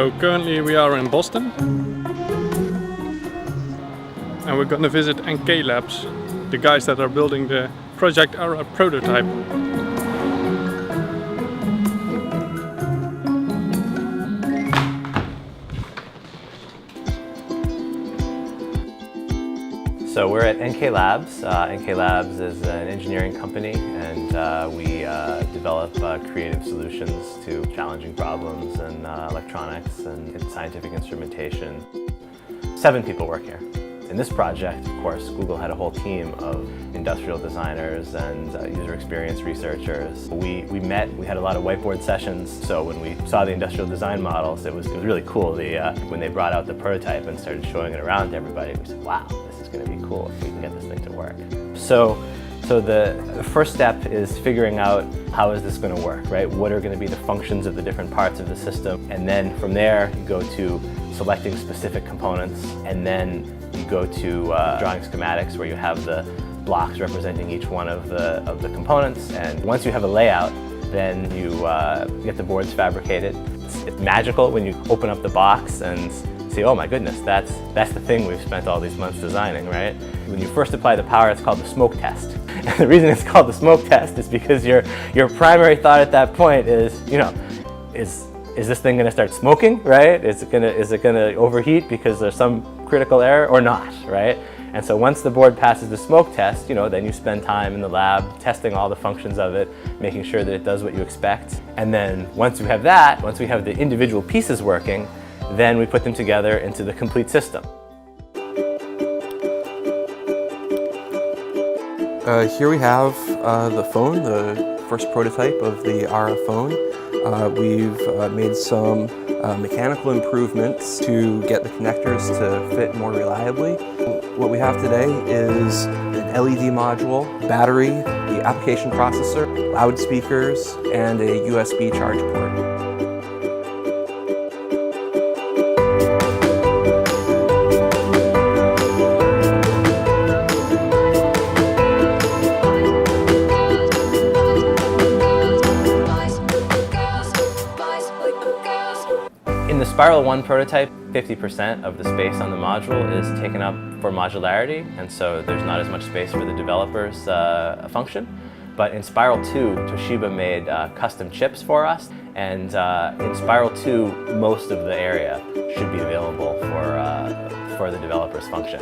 So currently we are in Boston and we're going to visit NK Labs, the guys that are building the project Ara Prototype. So we're at NK Labs. NK Labs is an engineering company, and we develop creative solutions to challenging problems in electronics and in scientific instrumentation. 7 people work here. In this project, of course, Google had a whole team of industrial designers and user experience researchers. We met, we had a lot of whiteboard sessions, so when we saw the industrial design models, it was really cool. When they brought out the prototype and started showing it around to everybody, we said, wow, this is going to be cool if we can get this thing to work. So the first step is figuring out how is this going to work, right? What are going to be the functions of the different parts of the system? And then from there, you go to selecting specific components, and then you go to drawing schematics where you have the blocks representing each one of the components. And once you have a layout, then you get the boards fabricated. It's magical when you open up the box and see, oh my goodness, that's the thing we've spent all these months designing, right? When you first apply the power, it's called the smoke test. And the reason it's called the smoke test is because your primary thought at that point is, you know, is this thing going to start smoking, right? Is it going to overheat because there's some critical error or not, right? And so once the board passes the smoke test, you know, then you spend time in the lab testing all the functions of it, making sure that it does what you expect. And then once we have that, once we have the individual pieces working, then we put them together into the complete system. Here we have the phone, the first prototype of the Ara phone. We've made some mechanical improvements to get the connectors to fit more reliably. What we have today is an LED module, battery, the application processor, loudspeakers, and a USB charge port. In the Spiral 1 prototype, 50% of the space on the module is taken up for modularity, and so there's not as much space for the developer's function. But in Spiral 2, Toshiba made custom chips for us, and in Spiral 2, most of the area should be available for the developer's function.